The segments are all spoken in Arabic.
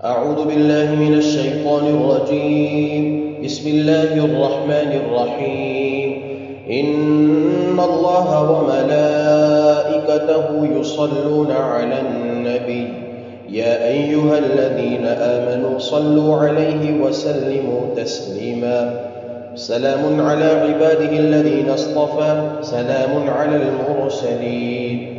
أعوذ بالله من الشيطان الرجيم. بسم الله الرحمن الرحيم. إن الله وملائكته يصلون على النبي يا أيها الذين آمنوا صلوا عليه وسلموا تسليما. سلام على عباده الذين اصطفى، سلام على المرسلين.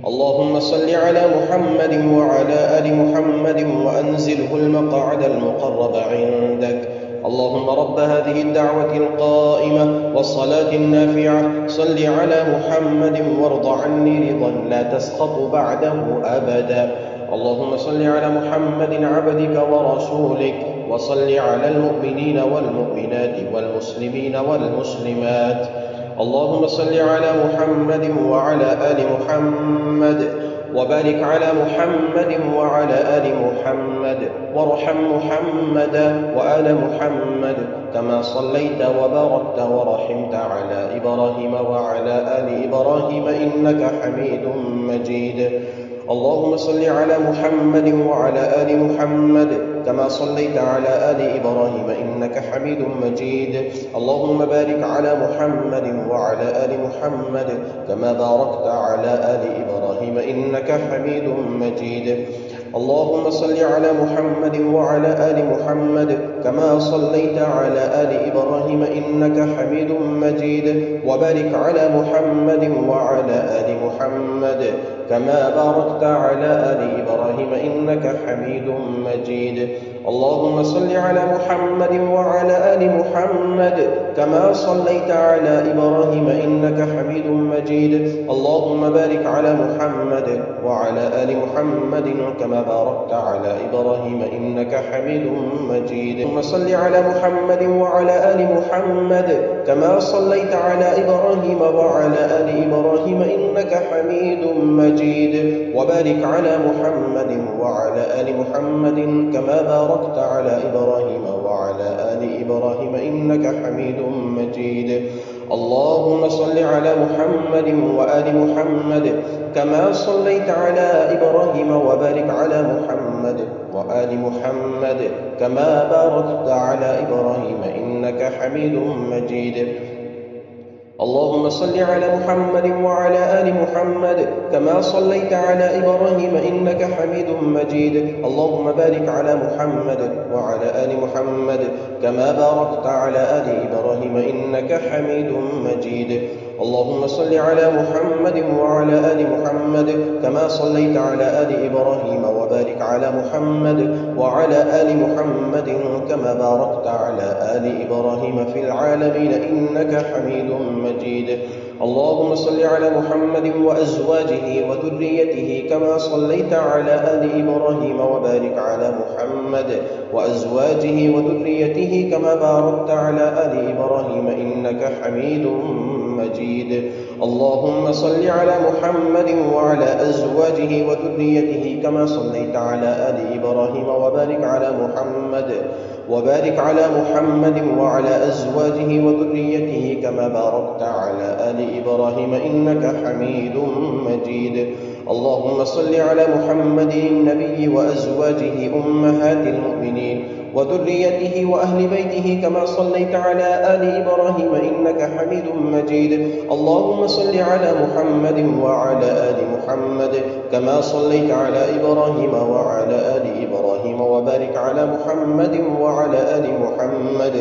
اللهم صل على محمد وعلى آل محمد وأنزله المقعد المقرب عندك. اللهم رب هذه الدعوة القائمة والصلاة النافعة صل على محمد وارض عني رضا لا تسقط بعده أبدا. اللهم صل على محمد عبدك ورسولك، وصل على المؤمنين والمؤمنات والمسلمين والمسلمات. اللهم صل على محمد وعلى آل محمد، وبارك على محمد وعلى آل محمد، وارحم محمدا وآل محمد كما صليت وباركت ورحمت على إبراهيم وعلى آل إبراهيم إنك حميد مجيد. اللهم صل على محمد وعلى آل محمد كما صليت على آل إبراهيم إنك حميد مجيد. اللهم بارك على محمد وعلى آل محمد كما باركت على آل إبراهيم إنك حميد مجيد. اللهم صل على محمد وعلى آل محمد كما صليت على آل إبراهيم إنك حميد مجيد. وبارك على محمد وعلى آل محمد كما باركت على آل إبراهيم إنك حميد مجيد. اللهم صل على محمد وعلى آل محمد كما صليت على إبراهيم إنك حميد مجيد. اللهم بارك على محمد وعلى آل محمد كما باركت على إبراهيم إنك حميد مجيد. اللهم صل على محمد وعلى آل محمد كما صليت على إبراهيم وعلى آل إبراهيم إنك حميد مجيد. وبارك على محمد وعلى آل محمد كما باركت على إبراهيم وعلى آل إبراهيم إنك حميد مجيد. اللهم صل على محمد وآل محمد كما صليت على إبراهيم وبارك على محمد وآل محمد كما باركت على إبراهيم إنك حميد مجيد. اللهم صل على محمد وعلى آل محمد كما صليت على إبراهيم إنك حميد مجيد. اللهم بارك على محمد وعلى آل محمد كما باركت على آل إبراهيم إنك حميد مجيد. اللهم صل على محمد وعلى آل محمد كما صليت على آل إبراهيم وبارك على محمد وعلى آل محمد كما باركت على آل إبراهيم في العالمين إنك حميد مجيد. اللهم صل على محمد وأزواجه وذريته كما صليت على آل إبراهيم وبارك على محمد وأزواجه وذريته كما باركت على آل إبراهيم إنك حميد مجيد. اللهم صل على محمد وعلى أزواجه وذريته كما صليت على آل إبراهيم وبارك على محمد وعلى أزواجه وذريته كما باركت على آل إبراهيم إنك حميد مجيد. اللهم صل على محمد النبي وأزواجه أمهات المؤمنين وذريته وأهل بيته كما صليت على آل إبراهيم إنك حميد مجيد. اللهم صل على محمد وعلى آل محمد كما صليت على إبراهيم وعلى آل إبراهيم وبارك على محمد وعلى آل محمد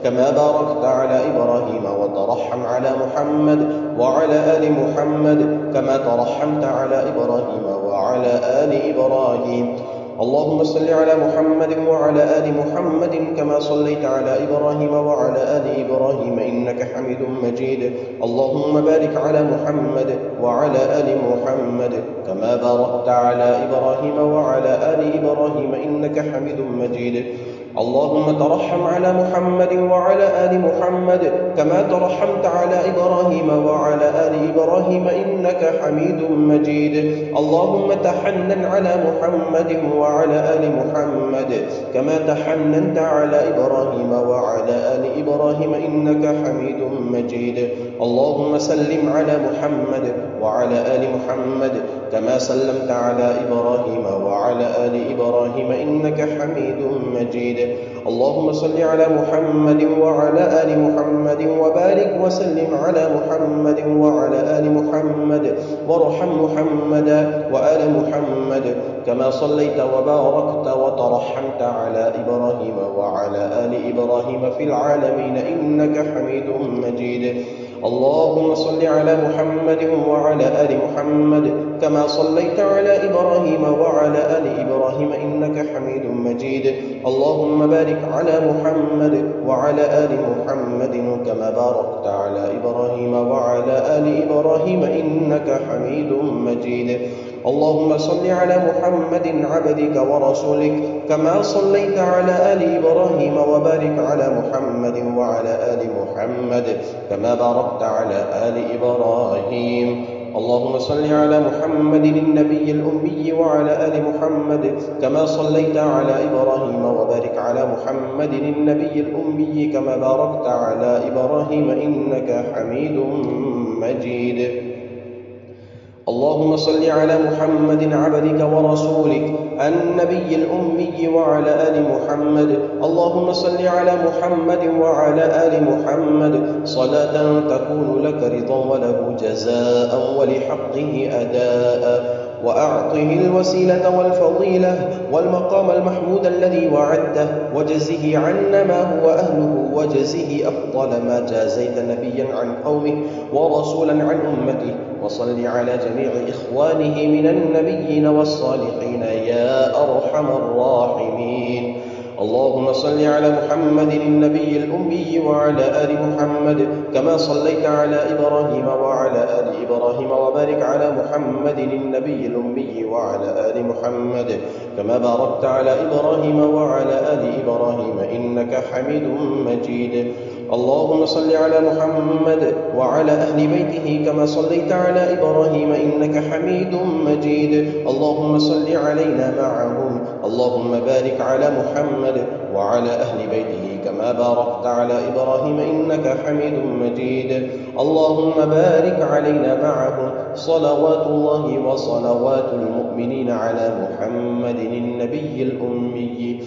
كما باركت على إبراهيم وترحم على محمد وعلى آل محمد كما ترحمت على إبراهيم وعلى آل إبراهيم. اللهم صل على محمد وعلى آل محمد كما صليت على إبراهيم وعلى آل إبراهيم إنك حميد مجيد. اللهم بارك على محمد وعلى آل محمد كما باركت على إبراهيم وعلى آل إبراهيم إنك حميد مجيد. اللهم ترحم على محمد وعلى آل محمد كما ترحمت على إبراهيم وعلى آل إبراهيم إنك حميد مجيد. اللهم تحنن على محمد وعلى آل محمد كما تحننت على إبراهيم وعلى آل إبراهيم إنك حميد مجيد. اللهم سلم على محمد وعلى آل محمد كما سلمت على إبراهيم وعلى آل إبراهيم إنك حميد مجيد. اللهم صل على محمد وعلى آل محمد وبارك وسلم على محمد وعلى آل محمد وارحم محمدا وآل محمد كما صليت وباركت وترحمت على إبراهيم وعلى آل إبراهيم في العالمين إنك حميد مجيد. اللهم صل على محمد وعلى آل محمد كما صليت على إبراهيم وعلى آل إبراهيم إنك حميد مجيد. اللهم بارك على محمد وعلى آل محمد كما باركت على إبراهيم وعلى آل إبراهيم إنك حميد مجيد. اللهم صل على محمد عبدك ورسولك كما صليت على آل إبراهيم وبارك على محمد وعلى آل محمد كما باركت على آل إبراهيم. اللهم صل على محمد النبي الأمي وعلى آل محمد كما صليت على إبراهيم وبارك على محمد النبي الأمي كما باركت على إبراهيم إنك حميد مجيد. اللهم صل على محمد عبدك ورسولك النبي الأمي وعلى آل محمد. اللهم صل على محمد وعلى آل محمد صلاة تكون لك رضا وله جزاء ولحقه أداء، وأعطه الوسيلة والفضيلة والمقام المحمود الذي وعدته، وجزه عنا ما هو أهله، وجزه أفضل ما جازيت نبيا عن قومه ورسولا عن أمته. وصل على جميع إخوانه من النبيين والصالحين يا أرحم الراحمين. اللهم صل على محمد النبي الأمي وعلى آل محمد كما صليت على إبراهيم وعلى آل إبراهيم وبارك على محمد النبي الأمي وعلى آل محمد كما باركت على إبراهيم وعلى آل إبراهيم إنك حميد مجيد. اللهم صل على محمد وعلى أهل بيته كما صليت على إبراهيم إنك حميد مجيد. اللهم صل علينا معهم. اللهم بارك على محمد وعلى أهل بيته كما باركت على إبراهيم إنك حميد مجيد. اللهم بارك علينا معهم. صلوات الله وصلوات المؤمنين على محمد النبي الأمي.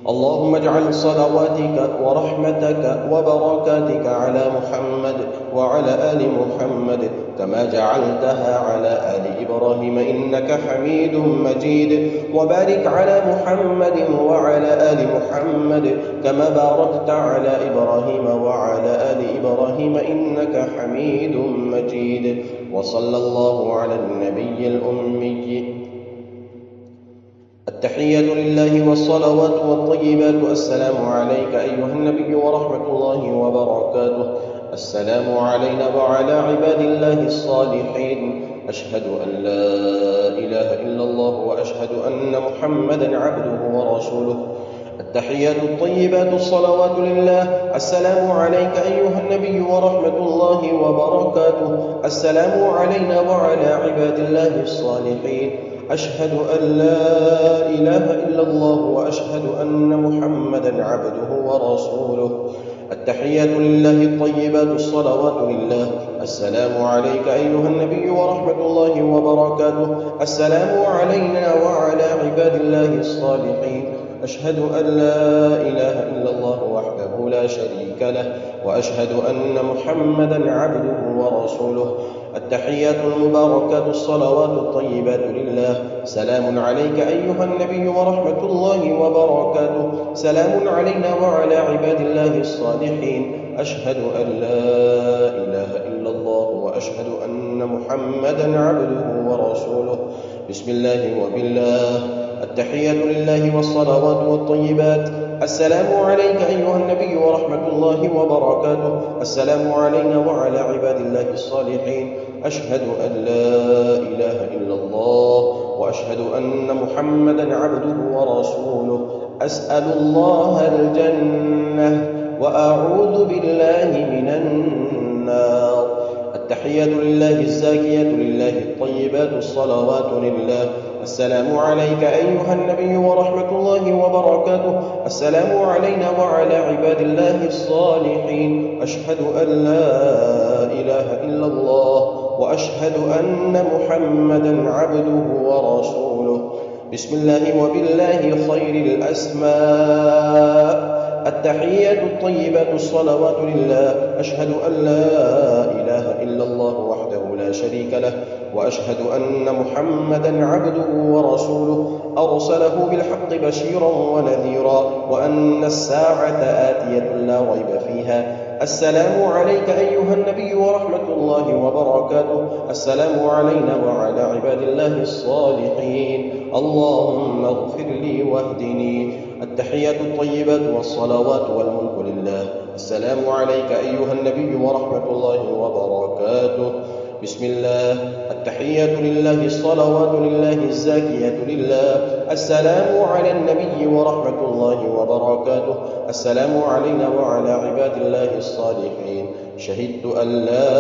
اللهم اجعل صلواتك ورحمتك وبركاتك على محمد وعلى آل محمد كما جعلتها على آل إبراهيم إنك حميد مجيد. وبارك على محمد وعلى آل محمد كما باركت على إبراهيم وعلى آل إبراهيم إنك حميد مجيد. وصلى الله على النبي الأمي. التحية لله والصلوات والطيبات. السلام عليك أيها النبي ورحمة الله وبركاته. السلام علينا وعلى عباد الله الصالحين. أشهد أن لا إله إلا الله وأشهد أن محمدا عبده ورسوله. التحيات الطيبات الصلوات لله. السلام عليك أيها النبي ورحمة الله وبركاته. السلام علينا وعلى عباد الله الصالحين. أشهد أن لا إله إلا الله وأشهد أن محمدا عبده ورسوله. التحيات لله الطيبات الصلوات لله. السلام عليك أيها النبي ورحمة الله وبركاته. السلام علينا وعلى عباد الله الصالحين. أشهد أن لا إله إلا الله وحده لا شريك له وأشهد أن محمدا عبده ورسوله. التحيات المباركات الصلوات الطيبات لله. سلام عليك أيها النبي ورحمة الله وبركاته. سلام علينا وعلى عباد الله الصالحين. أشهد أن لا إله إلا الله وأشهد أن محمدا عبده ورسوله. بسم الله وبالله. التحيات لله والصلوات والطيبات. السلام عليك أيها النبي ورحمة الله وبركاته. السلام علينا وعلى عباد الله الصالحين. أشهد أن لا إله إلا الله وأشهد أن محمدا عبده ورسوله. أسأل الله الجنة وأعوذ بالله من النار. التحية لله الزاكية لله الطيبات الصلوات لله. السلام عليك أيها النبي ورحمة الله وبركاته. السلام علينا وعلى عباد الله الصالحين. أشهد أن لا إله إلا الله وأشهد أن محمدا عبده ورسوله. بسم الله وبالله خير الأسماء. التحية الطيبات الصلوات لله. أشهد أن لا إله إلا الله وحده لا شريك له وأشهد أن محمدا عبده ورسوله أرسله بالحق بشيرا ونذيرا وأن الساعة آتية لا ريب فيها. السلام عليك أيها النبي ورحمة الله وبركاته. السلام علينا وعلى عباد الله الصالحين. اللهم اغفر لي واهدني. التحية الطيبات والصلوات والملك لله. السلام عليك أيها النبي ورحمة الله وبركاته. بسم الله. التحية لله الصلوات لله الزاكية لله. السلام على النبي ورحمة الله وبركاته. السلام علينا وعلى عباد الله الصالحين. شهدت أن لا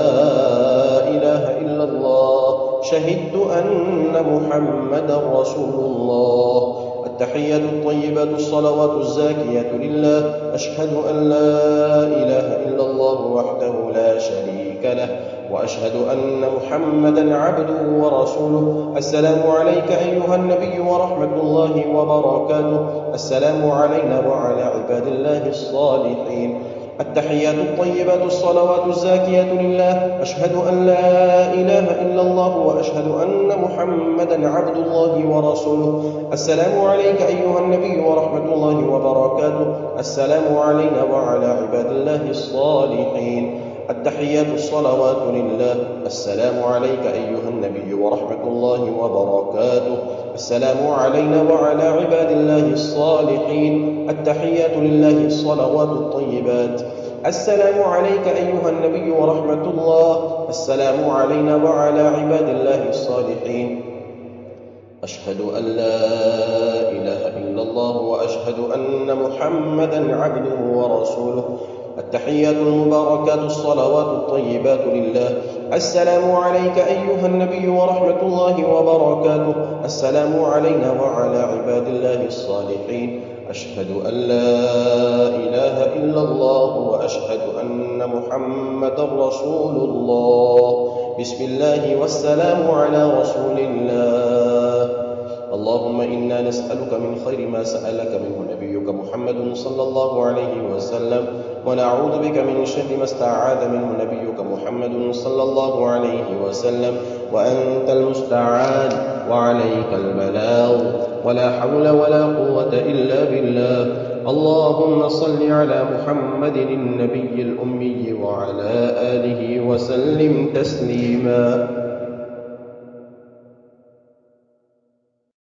إله إلا الله. شهدت أن محمدا رسول الله. التحية الطيبات الصلوات الزاكية لله. أشهد أن لا إله إلا الله وحده لا شريك له وأشهد أن محمدا عبده ورسوله. السلام عليك أيها النبي ورحمة الله وبركاته. السلام علينا وعلى عباد الله الصالحين. التحيات الطيبات الصلوات الزاكية لله. أشهد أن لا إله إلا الله وأشهد أن محمدا عبد الله ورسوله. السلام عليك أيها النبي ورحمة الله وبركاته. السلام علينا وعلى عباد الله الصالحين. التحيات الصلوات لله. السلام عليك أيها النبي ورحمة الله وبركاته. السلام علينا وعلى عباد الله الصالحين. التحيات لله الصلوات الطيبات. السلام عليك أيها النبي ورحمة الله. السلام علينا وعلى عباد الله الصالحين. أشهد أن لا إله إلا الله وأشهد أن محمدا عبده ورسوله. التحيات المباركات الصلوات الطيبات لله. السلام عليك أيها النبي ورحمة الله وبركاته. السلام علينا وعلى عباد الله الصالحين. أشهد أن لا إله إلا الله وأشهد أن محمدا رسول الله. بسم الله والسلام على رسول الله. اللهم إنا نسألك من خير ما سألك منه نبيك محمد صلى الله عليه وسلم ونعوذ بك من شر ما استعاذ منه نبيك محمد صلى الله عليه وسلم وأنت المستعان وعليك البلاغ ولا حول ولا قوة إلا بالله. اللهم صل على محمد النبي الأمي وعلى آله وسلم تسليما.